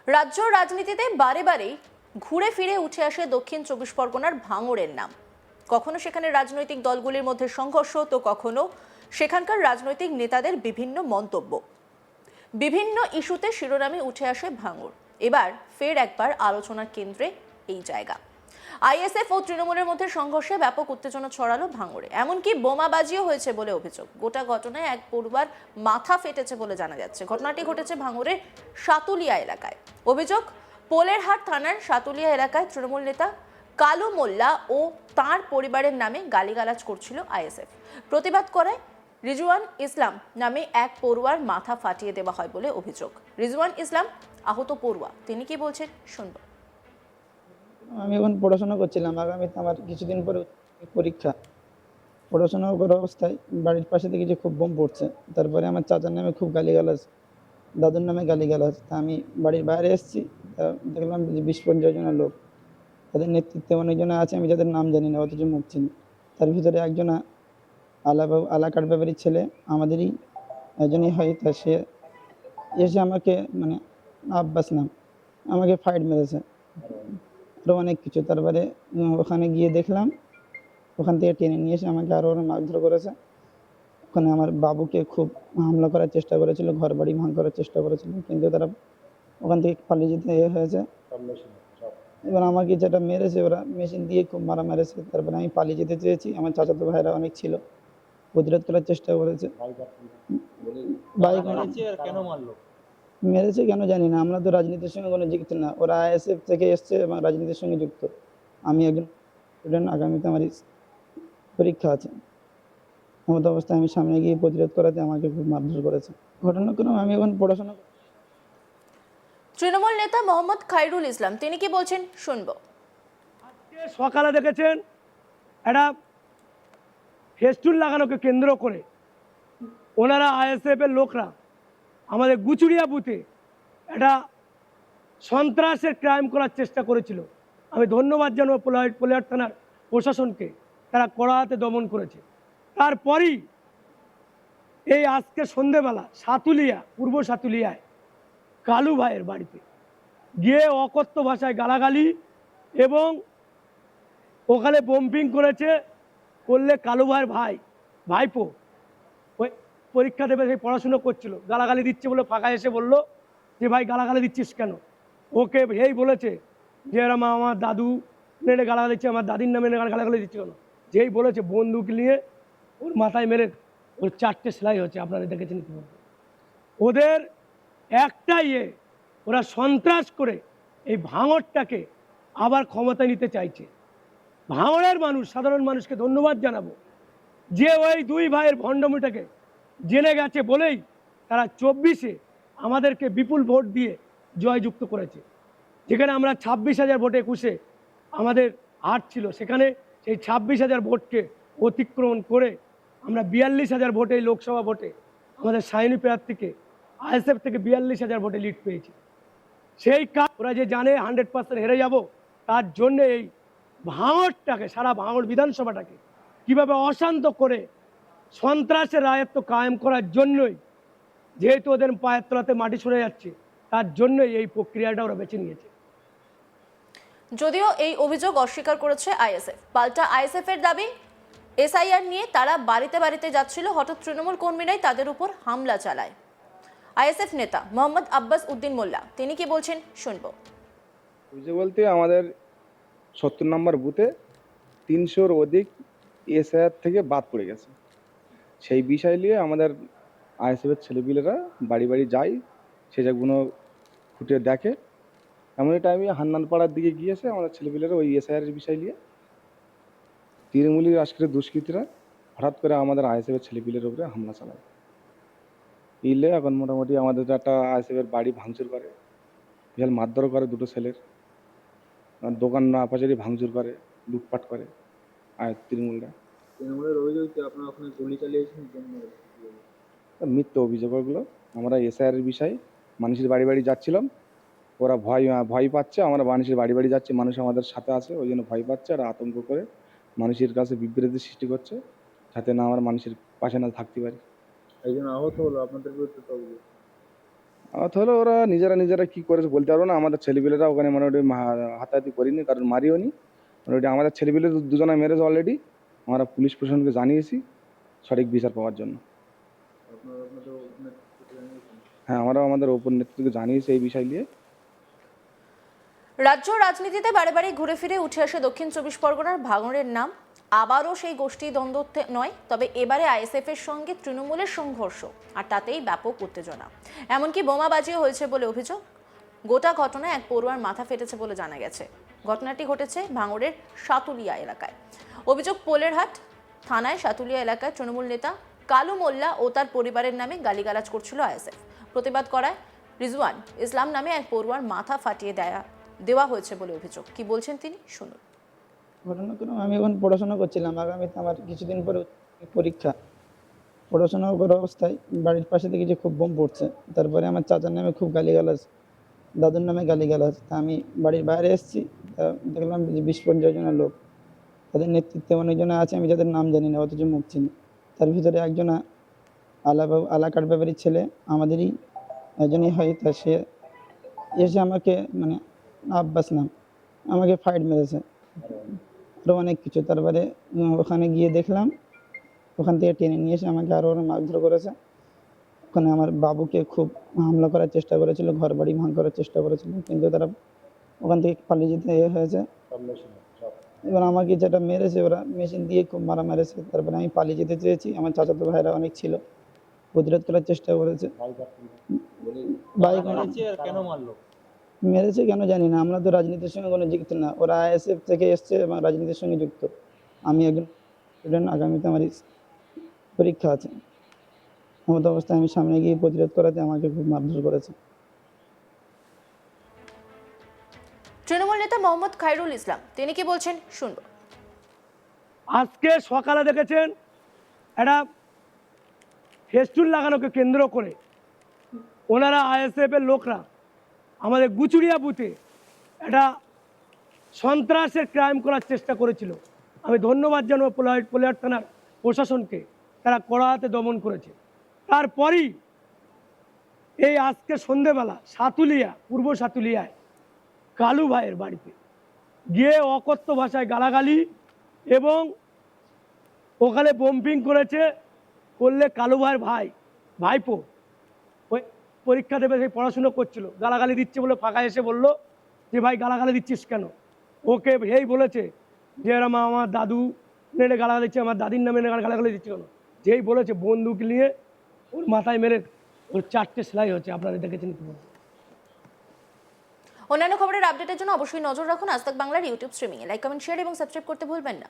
রাজ্য রাজনীতিতে বারে বারেই ঘুরে ফিরে উঠে আসে দক্ষিণ চব্বিশ পরগনার ভাঙড়ের নাম। কখনো সেখানে রাজনৈতিক দলগুলির মধ্যে সংঘর্ষ, তো কখনো সেখানকার রাজনৈতিক নেতাদের বিভিন্ন মন্তব্য। বিভিন্ন ইস্যুতে শিরোনামে উঠে আসে ভাঙড়। এবার ফের একবার আলোচনার কেন্দ্রে এই জায়গা। আইএসএফ ও তৃণমূলের মধ্যে সংঘর্ষে ব্যাপক উত্তেজনা ছড়ালো ভাঙড়ে, এমনকি বোমাবাজিও হয়েছে বলে অভিযোগ। গোটা ঘটনায় এক পড়ুয়ার মাথা ফেটেছে বলে জানা যাচ্ছে। ঘটনাটি ঘটেছে ভাঙড়ের সাতুলিয়া এলাকায়। অভিযোগ, পোলেরহাট থানার সাতুলিয়া এলাকায় তৃণমূল নেতা কালু মোল্লা ও তাঁর পরিবারের নামে গালিগালাজ করছিল আইএসএফ। প্রতিবাদ করে রিজওয়ান ইসলাম নামে এক পড়ুয়ার মাথা ফাটিয়ে দেওয়া হয় বলে অভিযোগ। রিজওয়ান ইসলাম আহত পড়ুয়া, তিনি কি বলছেন শুনবো। আমি এখন পড়াশোনা করছিলাম, আগামীতে আমার কিছুদিন পরে পরীক্ষা। পড়াশোনা করা অবস্থায় বাড়ির পাশে থেকে যে খুব বোম পড়ছে, তারপরে আমার চাচার নামে খুব গালিগালাজ, দাদুর নামে গালিগালাজ। তা আমি বাড়ির বাইরে এসেছি, তা দেখলাম যে 20-50 জনের লোক, তাদের নেতৃত্বে অনেকজনে আছে আমি যাদের নাম জানি না, অথচ মুখ চিনি। তার ভিতরে একজনা আলা কাঠবাবারির ছেলে, আমাদেরই একজনই হয়। তা সে এসে আমাকে মানে আব্বাস নাম, আমাকে ফাইট মেরেছে, আরও অনেক কিছু। তারপরে ওখানে গিয়ে দেখলাম, ওখান থেকে টেনে নিয়ে এসে আমাকে আরও মারধর করেছে। ওখানে আমার বাবুকে খুব হামলা করার চেষ্টা করেছিল, ঘর বাড়ি ভাঙ করার চেষ্টা করেছিল, কিন্তু তারা ওখান থেকে পালিয়ে যেতে হয়েছে। এবার আমাকে যেটা মেরেছে, ওরা মেশিন দিয়ে খুব মারা মেরেছে। তারপরে আমি পালিয়ে যেতে চেয়েছি, আমার চাচাতো ভাইরা অনেক ছিল, প্রতিরোধ করার চেষ্টা করেছে। বাইক মেরেছে কেন জানি না, আমরা তো রাজনীতির সঙ্গে কোনো যুক্ত না। ওরা আইএসএফ থেকে এসছে এবং রাজনীতির সঙ্গে যুক্ত। আমি একজন স্টুডেন্ট, আগামীতে আমার পরীক্ষা আছে। এমত অবস্থায় আমি সামনে গিয়ে প্রতিরোধ করাতে আমাকে খুব মারধর করেছে। ঘটনাক্রমে আমি এখন পড়াশোনা। তৃণমূল নেতা মোহাম্মদ খায়রুল ইসলাম, তিনি কি বলছেন শুনবো। আজকে সকালে দেখেছেন একটা ফেস্টুন লাগানোকে কেন্দ্র করে ওনারা আইএসএফ এর লোকরা আমাদের গুচুড়িয়া বুথে একটা সন্ত্রাসের ক্রাইম করার চেষ্টা করেছিল। আমি ধন্যবাদ জানাবো পোলেহাট থানার প্রশাসনকে, তারা কড়া হাতে দমন করেছে। তারপরই এই আজকে সন্ধেবেলা সাতুলিয়া, পূর্ব সাতুলিয়ায় কালু ভাইয়ের বাড়িতে গিয়ে অকথ্য ভাষায় গালাগালি এবং ওখানে বোম্পিং করেছে। করলে কালু ভাইয়ের ভাইপো ওই পরীক্ষা দেবে, সেই পড়াশুনো করছিল, গালাগালি দিচ্ছে বলে ফাঁকা এসে বললো যে ভাই গালাগালি দিচ্ছিস কেন। ওকে এই বলেছে যে এরম আমার দাদু মেরে গালাগালি দিচ্ছে, আমার দাদির নামে গালাগালি দিচ্ছে কেন। যেই বলেছে বন্দুক নিয়ে ওর মাথায় মেরে ওর 4টে সেলাই হচ্ছে, আপনারা দেখেছেন। ওদের একটাই ওরা সন্ত্রাস করে এই ভাঙড়টাকে আবার ক্ষমতা নিতে চাইছে। ভাঙড়ের মানুষ, সাধারণ মানুষকে ধন্যবাদ জানাবো যে ওই দুই ভাইয়ের ভণ্ডামিটাকে জেনে গেছে বলেই তারা 24-এ আমাদেরকে বিপুল ভোট দিয়ে জয়যুক্ত করেছে। যেখানে আমরা 26,000 ভোটে 21-এ আমাদের হার ছিল, সেখানে সেই 26,000 ভোটকে অতিক্রমণ করে আমরা 42,000 ভোটে, লোকসভা ভোটে আমাদের সায়নী প্রার্থীকে আইএসএফ থেকে 42,000 ভোটে লিড পেয়েছি। সেই কাজ ওরা যে জানে 100% হেরে যাব, তার জন্য এই ভাঙড়টাকে, সারা ভাঙড় বিধানসভাটাকে কিভাবে অশান্ত করে সন্ত্রাসের রাজত্ব কায়েম করার জন্যই, যেহেতু ওদের পায়ের তলাতে মাটি সরে যাচ্ছে, তার জন্যই এই প্রক্রিয়াটা ওরা বেছে নিয়েছে। যদিও এই অভিযোগ অস্বীকার করেছে আইএসএফ। পাল্টা আইএসএফ এর দাবি, এসআইআর নিয়ে তারা বাড়িতে বাড়িতে যাচ্ছিল, হঠাৎ তৃণমূল কর্মীরাই তাদের উপর হামলা চালায়। আইএসএফ নেতা মোহাম্মদ আব্বাস উদ্দিন মোল্লা, তিনি কি বলছেন শুনবো। অভিযোগ বলতে আমাদের 70 নম্বর বুথে 300-র অধিক এসআইআর থেকে বাদ পড়ে গেছে। সেই বিষয় নিয়ে আমাদের আইএসএফের ছেলেপিলেরা বাড়ি বাড়ি যায়, সে জায়গাগুলো খুঁটিয়ে দেখে। এমনই টাইমে হান্নানপাড়ার দিকে গিয়েছে আমাদের ছেলেপিলেরা ওই এসআইআর বিষয় নিয়ে তৃণমূলী রাজকীয় দুষ্কৃতীরা হঠাৎ করে আমাদের আইএসএফের ছেলেপিলের উপরে হামলা চালায়। ইলে এখন মোটামুটি আমাদের একটা আইএসএফের বাড়ি ভাঙচুর করে, বিশাল মারধর করে, দুটো ছেলের দোকান না পাচারি ভাঙচুর করে, লুটপাট করে। আর তৃণমূলের অভিযোগ যে আপনারা ওখানে গুলি চালিয়েছেন, মিথ্যে অভিযোগ ওগুলো। আমরা এসআইআর বিষয়ে মানুষের বাড়ি বাড়ি যাচ্ছিলাম, ওরা ভয় পাচ্ছে। আমরা মানুষের বাড়ি বাড়ি যাচ্ছি, মানুষ আমাদের সাথে আছে, ওই জন্য ভয় পাচ্ছে আর আতঙ্ক করে মানুষের কাছে বিভ্রান্তি সৃষ্টি করছে, যাতে না আমরা মানুষের পাশে না থাকতে পারি। একজন আহত হলো, আপনাদের বিরুদ্ধে তো অভিযোগ। তাহলে ওরা নিজেরা কি করেছে বলতে পারবো না। আমাদের ছেলেপিলেরা ওখানে মোটামুটি হাতাহাতি করিনি, কারণ মারিও নি। মোটামুটি আমাদের ছেলেপিলে দুজনে মেরেছে অলরেডি। আমরা পুলিশ প্রশাসনকে জানিয়েছি সঠিক বিচার পাওয়ার জন্য। আপনারা আপনাদের ওখানে জানিয়েছেন? হ্যাঁ, আমরাও আমাদের ওপর নেতৃত্বকে জানিয়েছি এই বিষয় নিয়ে। রাজ্য রাজনীতিতে বারে বারে ঘুরে ফিরে উঠে আসে দক্ষিণ চব্বিশ পরগনার ভাঙড়ের নাম। আবারও সেই গোষ্ঠী দ্বন্দ্ব নয়, তবে এবারে আইএসএফ এর সঙ্গে তৃণমূলের সংঘর্ষ, আর তাতেই ব্যাপক উত্তেজনা, এমনকি বোমাবাজিও হয়েছে বলে অভিযোগ। গোটা ঘটনায় এক পড়ুয়ার মাথা ফেটেছে বলে জানা গেছে। ঘটনাটি ঘটেছে ভাঙড়ের সাতুলিয়া এলাকায়। অভিযোগ পোলেরহাট থানায় সাতুলিয়া এলাকায় তৃণমূল নেতা কালু মোল্লা ও তার পরিবারের নামে গালিগালাজ করছিল আইএসএফ। প্রতিবাদ করায় রিজওয়ান ইসলাম নামে এক পড়ুয়ার মাথা ফাটিয়ে দেওয়া হয়েছে বলে অভিযোগ। কি বলছেন তিনি, শুনুন। ঘটনাক্রমে আমি এখন পড়াশোনা করছিলাম, আগামীতে আমার কিছুদিন পরে পরীক্ষা। পড়াশোনা করা অবস্থায় বাড়ির পাশে থেকে যে খুব বোম পড়ছে, তারপরে আমার চাচার নামে খুব গালিগালাজ, দাদুর নামে গালিগালাজ। তা আমি বাড়ির বাইরে এসেছি, তা দেখলাম যে 20-50 জনের লোক, তাদের নেতৃত্বে অনেকজনে আছে আমি যাদের নাম জানি না, অথচ মুখ চিনি। তার ভিতরে একজনা আলাকার ব্যাপারীর ছেলে, আমাদেরই একজনই হয়। তা সে এসে আমাকে মানে আব্বাস নাম, আমাকে ফাইট মেরেছে, আরও অনেক কিছু। তারপরে ওখানে গিয়ে দেখলাম, ওখান থেকে টেনে নিয়ে এসে আমাকে আরও মারধর করেছে। ওখানে আমার বাবুকে খুব হামলা করার চেষ্টা করেছিল, ঘর বাড়ি ভাঙ করার চেষ্টা করেছিল, কিন্তু তারা ওখান থেকে পালিয়ে যেতে হয়েছে। এবার আমাকে যেটা মেরেছে, ওরা মেশিন দিয়ে খুব মারা মেরেছে। তারপরে আমি পালিয়ে যেতে চেয়েছি, আমার চাচাতো ভাইরা অনেক ছিল, প্রতিরোধ করার চেষ্টা করেছে। বাইক মেরেছে কেন জানি না, আমরা তো রাজনীতির সঙ্গে কোনো যুক্ত না। ওরা আইএসএফ থেকে এসছে এবং রাজনীতির সঙ্গে যুক্ত। আমি একজন স্টুডেন্ট, আগামীতে আমার পরীক্ষা আছে। এমত অবস্থায় আমি সামনে গিয়ে প্রতিরোধ করাতে আমাকে খুব মারধর করেছে। তৃণমূল নেতা মোহাম্মদ খায়রুল ইসলাম তিনি কি বলছেন, শুনবো। আজকে সকালে দেখেছেন একটা ফেস্টুন লাগানোকে কেন্দ্র করে ওনারা আইএসএফ এর লোকরা আমাদের গুচুড়িয়া বুথে একটা সন্ত্রাসের ক্রাইম করার চেষ্টা করেছিল। আমি ধন্যবাদ জানাবো পোলাহাট থানার প্রশাসনকে, তারা কড়া হাতে দমন করেছে। তারপরই এই আজকে সন্ধেবেলা সাতুলিয়া, পূর্ব সাতুলিয়ায় কালু ভাইয়ের বাড়িতে গিয়ে অকথ্য ভাষায় গালাগালি এবং ওখানে বোম্পিং করলে কালু ভাইয়ের ভাইপো ওই পরীক্ষা দেবে, সেই পড়াশুনো করছিল, গালাগালি দিচ্ছে বলে ফাঁকা এসে বলল যে ভাই গালাগালি দিচ্ছিস কেন। ওকে এই বলেছে যে এরম আমার দাদু নেড়ে গালাগালি দিচ্ছে, আমার দাদির নামে গালাগালি দিচ্ছে কেন। যেই বলেছে বন্দুক নিয়ে ওর মাথায় মেরে ওর 4টে সেলাই হচ্ছে, আপনারা দেখেছেন। অন্যান্য খবরের আপডেটের জন্য অবশ্যই নজর রাখুন আজ তাক বাংলার ইউটিউব স্ট্রিমিংয়ে। লাইক, কমেন্ট, শেয়ার এবং সাবস্ক্রাইব করতে ভুলবেন না।